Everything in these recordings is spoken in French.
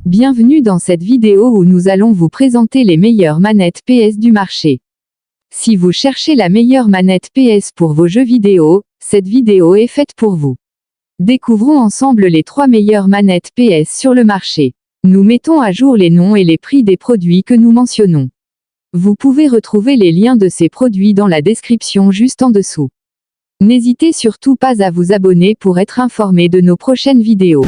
Bienvenue dans cette vidéo où nous allons vous présenter les meilleures manettes PS du marché. Si vous cherchez la meilleure manette PS pour vos jeux vidéo, cette vidéo est faite pour vous. Découvrons ensemble les 3 meilleures manettes PS sur le marché. Nous mettons à jour les noms et les prix des produits que nous mentionnons. Vous pouvez retrouver les liens de ces produits dans la description juste en dessous. N'hésitez surtout pas à vous abonner pour être informé de nos prochaines vidéos.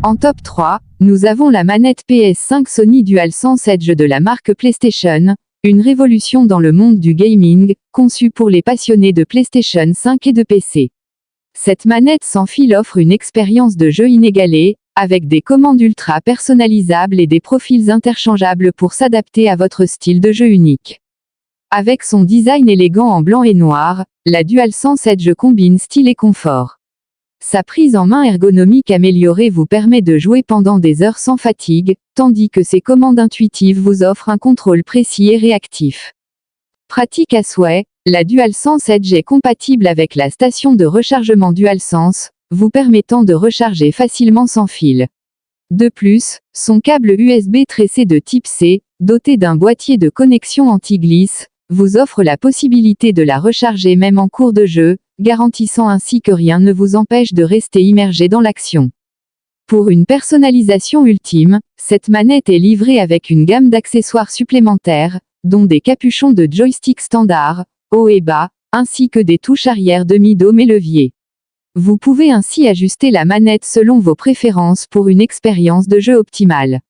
En top 3, nous avons la manette PS5 Sony DualSense Edge de la marque PlayStation, une révolution dans le monde du gaming, conçue pour les passionnés de PlayStation 5 et de PC. Cette manette sans fil offre une expérience de jeu inégalée, avec des commandes ultra personnalisables et des profils interchangeables pour s'adapter à votre style de jeu unique. Avec son design élégant en blanc et noir, la DualSense Edge combine style et confort. Sa prise en main ergonomique améliorée vous permet de jouer pendant des heures sans fatigue, tandis que ses commandes intuitives vous offrent un contrôle précis et réactif. Pratique à souhait, la DualSense Edge est compatible avec la station de rechargement DualSense, vous permettant de recharger facilement sans fil. De plus, son câble USB tressé de type C, doté d'un boîtier de connexion anti-glisse, vous offre la possibilité de la recharger même en cours de jeu, garantissant ainsi que rien ne vous empêche de rester immergé dans l'action. Pour une personnalisation ultime, cette manette est livrée avec une gamme d'accessoires supplémentaires, dont des capuchons de joystick standard, haut et bas, ainsi que des touches arrière demi-dôme et levier. Vous pouvez ainsi ajuster la manette selon vos préférences pour une expérience de jeu optimale.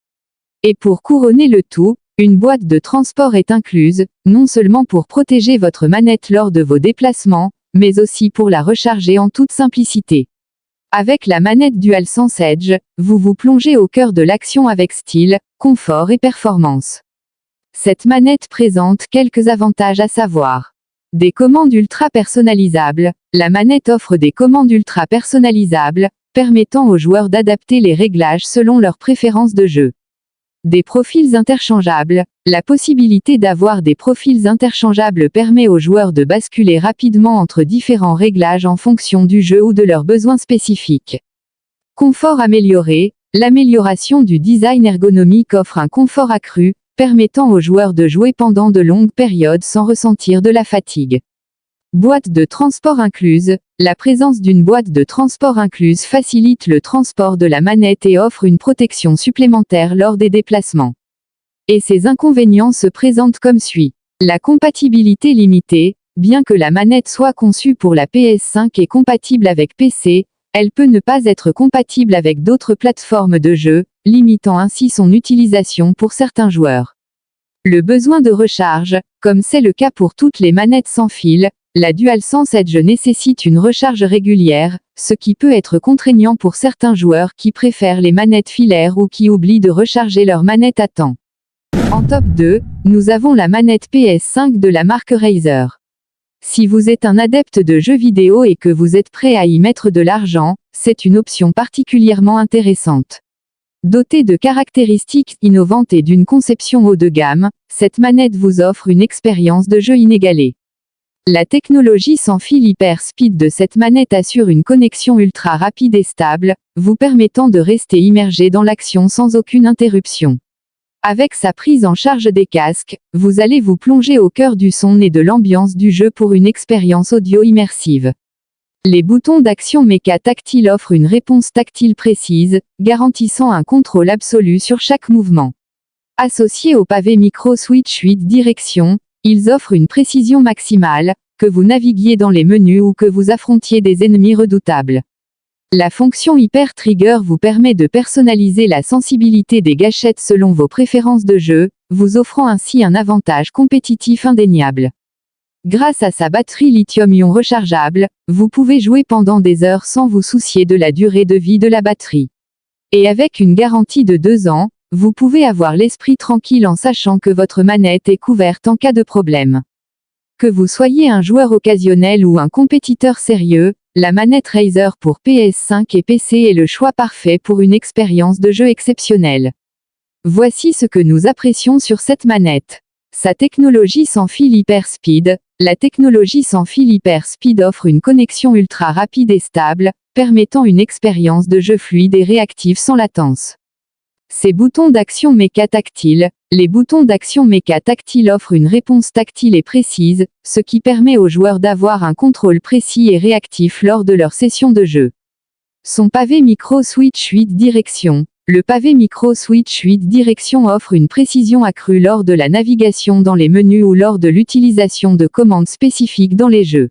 Et pour couronner le tout, une boîte de transport est incluse, non seulement pour protéger votre manette lors de vos déplacements, mais aussi pour la recharger en toute simplicité. Avec la manette DualSense Edge, vous vous plongez au cœur de l'action avec style, confort et performance. Cette manette présente quelques avantages à savoir. Des commandes ultra personnalisables. La manette offre des commandes ultra personnalisables, permettant aux joueurs d'adapter les réglages selon leurs préférences de jeu. Des profils interchangeables. La possibilité d'avoir des profils interchangeables permet aux joueurs de basculer rapidement entre différents réglages en fonction du jeu ou de leurs besoins spécifiques. Confort amélioré. L'amélioration du design ergonomique offre un confort accru, permettant aux joueurs de jouer pendant de longues périodes sans ressentir de la fatigue. Boîte de transport incluse. La présence d'une boîte de transport incluse facilite le transport de la manette et offre une protection supplémentaire lors des déplacements. Et ses inconvénients se présentent comme suit. La compatibilité limitée. Bien que la manette soit conçue pour la PS5 et compatible avec PC, elle peut ne pas être compatible avec d'autres plateformes de jeu, limitant ainsi son utilisation pour certains joueurs. Le besoin de recharge. Comme c'est le cas pour toutes les manettes sans fil, la DualSense Edge nécessite une recharge régulière, ce qui peut être contraignant pour certains joueurs qui préfèrent les manettes filaires ou qui oublient de recharger leur manette à temps. En top 2, nous avons la manette PS5 de la marque Razer. Si vous êtes un adepte de jeux vidéo et que vous êtes prêt à y mettre de l'argent, c'est une option particulièrement intéressante. Dotée de caractéristiques innovantes et d'une conception haut de gamme, cette manette vous offre une expérience de jeu inégalée. La technologie sans fil Hyper Speed de cette manette assure une connexion ultra rapide et stable, vous permettant de rester immergé dans l'action sans aucune interruption. Avec sa prise en charge des casques, vous allez vous plonger au cœur du son et de l'ambiance du jeu pour une expérience audio immersive. Les boutons d'action méca tactile offrent une réponse tactile précise, garantissant un contrôle absolu sur chaque mouvement. Associés au pavé micro switch 8 directions, ils offrent une précision maximale, que vous naviguiez dans les menus ou que vous affrontiez des ennemis redoutables. La fonction Hyper Trigger vous permet de personnaliser la sensibilité des gâchettes selon vos préférences de jeu, vous offrant ainsi un avantage compétitif indéniable. Grâce à sa batterie lithium-ion rechargeable, vous pouvez jouer pendant des heures sans vous soucier de la durée de vie de la batterie. Et avec une garantie de 2 ans, vous pouvez avoir l'esprit tranquille en sachant que votre manette est couverte en cas de problème. Que vous soyez un joueur occasionnel ou un compétiteur sérieux, la manette Razer pour PS5 et PC est le choix parfait pour une expérience de jeu exceptionnelle. Voici ce que nous apprécions sur cette manette. Sa technologie sans fil Hyper Speed. La technologie sans fil Hyper Speed offre une connexion ultra rapide et stable, permettant une expérience de jeu fluide et réactive sans latence. Ces boutons d'action méca tactile. Les boutons d'action méca tactile offrent une réponse tactile et précise, ce qui permet aux joueurs d'avoir un contrôle précis et réactif lors de leur session de jeu. Son pavé micro switch 8 directions. Le pavé micro switch 8 directions offre une précision accrue lors de la navigation dans les menus ou lors de l'utilisation de commandes spécifiques dans les jeux.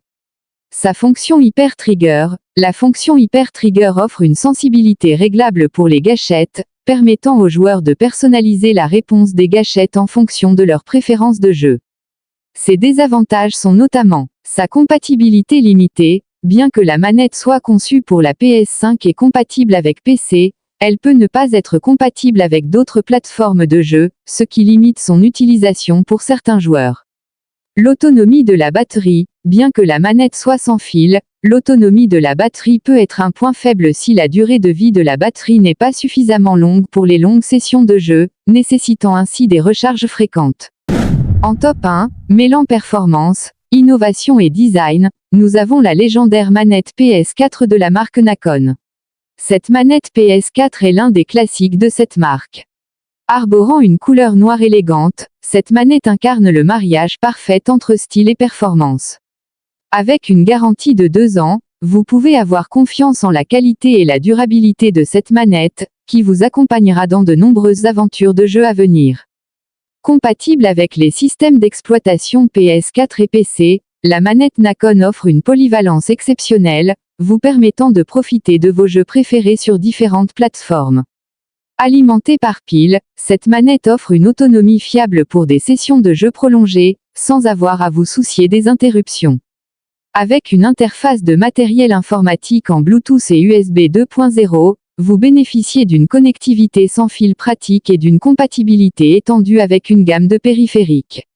Sa fonction Hyper Trigger. La fonction Hyper Trigger offre une sensibilité réglable pour les gâchettes, permettant aux joueurs de personnaliser la réponse des gâchettes en fonction de leurs préférences de jeu. Ses désavantages sont notamment sa compatibilité limitée. Bien que la manette soit conçue pour la PS5 et compatible avec PC, elle peut ne pas être compatible avec d'autres plateformes de jeu, ce qui limite son utilisation pour certains joueurs. L'autonomie de la batterie. Bien que la manette soit sans fil, l'autonomie de la batterie peut être un point faible si la durée de vie de la batterie n'est pas suffisamment longue pour les longues sessions de jeu, nécessitant ainsi des recharges fréquentes. En top 1, mêlant performance, innovation et design, nous avons la légendaire manette PS4 de la marque Nacon. Cette manette PS4 est l'un des classiques de cette marque. Arborant une couleur noire élégante, cette manette incarne le mariage parfait entre style et performance. Avec une garantie de 2 ans, vous pouvez avoir confiance en la qualité et la durabilité de cette manette, qui vous accompagnera dans de nombreuses aventures de jeu à venir. Compatible avec les systèmes d'exploitation PS4 et PC, la manette Nacon offre une polyvalence exceptionnelle, vous permettant de profiter de vos jeux préférés sur différentes plateformes. Alimentée par pile, cette manette offre une autonomie fiable pour des sessions de jeu prolongées, sans avoir à vous soucier des interruptions. Avec une interface de matériel informatique en Bluetooth et USB 2.0, vous bénéficiez d'une connectivité sans fil pratique et d'une compatibilité étendue avec une gamme de périphériques.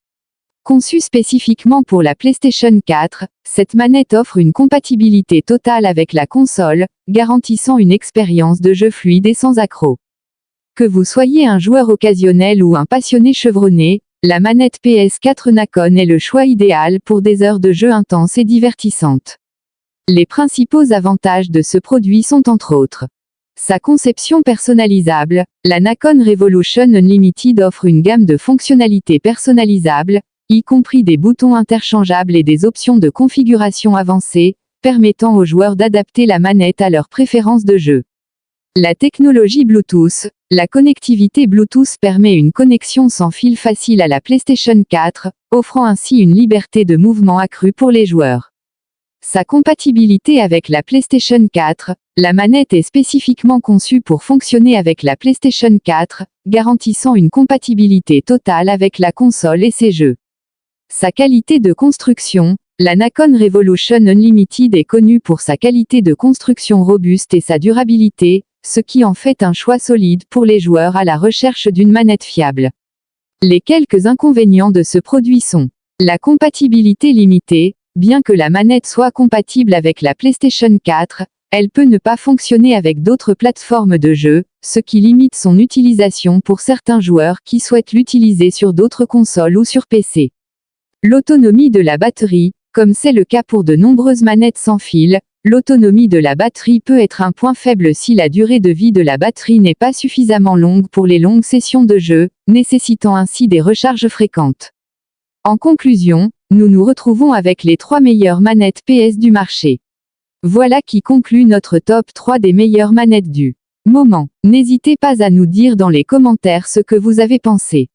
Conçue spécifiquement pour la PlayStation 4, cette manette offre une compatibilité totale avec la console, garantissant une expérience de jeu fluide et sans accroc. Que vous soyez un joueur occasionnel ou un passionné chevronné, la manette PS4 Nacon est le choix idéal pour des heures de jeu intenses et divertissantes. Les principaux avantages de ce produit sont entre autres sa conception personnalisable. La Nacon Revolution Unlimited offre une gamme de fonctionnalités personnalisables, y compris des boutons interchangeables et des options de configuration avancées, permettant aux joueurs d'adapter la manette à leurs préférences de jeu. La technologie Bluetooth. La connectivité Bluetooth permet une connexion sans fil facile à la PlayStation 4, offrant ainsi une liberté de mouvement accrue pour les joueurs. Sa compatibilité avec la PlayStation 4. La manette est spécifiquement conçue pour fonctionner avec la PlayStation 4, garantissant une compatibilité totale avec la console et ses jeux. Sa qualité de construction. La Nacon Revolution Unlimited est connue pour sa qualité de construction robuste et sa durabilité, ce qui en fait un choix solide pour les joueurs à la recherche d'une manette fiable. Les quelques inconvénients de ce produit sont la compatibilité limitée. Bien que la manette soit compatible avec la PlayStation 4, elle peut ne pas fonctionner avec d'autres plateformes de jeu, ce qui limite son utilisation pour certains joueurs qui souhaitent l'utiliser sur d'autres consoles ou sur PC. L'autonomie de la batterie. Comme c'est le cas pour de nombreuses manettes sans fil, l'autonomie de la batterie peut être un point faible si la durée de vie de la batterie n'est pas suffisamment longue pour les longues sessions de jeu, nécessitant ainsi des recharges fréquentes. En conclusion, nous nous retrouvons avec les 3 meilleures manettes PS du marché. Voilà qui conclut notre top 3 des meilleures manettes du moment. N'hésitez pas à nous dire dans les commentaires ce que vous avez pensé.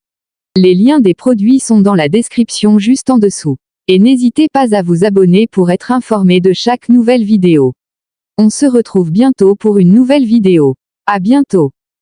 Les liens des produits sont dans la description juste en dessous. Et n'hésitez pas à vous abonner pour être informé de chaque nouvelle vidéo. On se retrouve bientôt pour une nouvelle vidéo. À bientôt.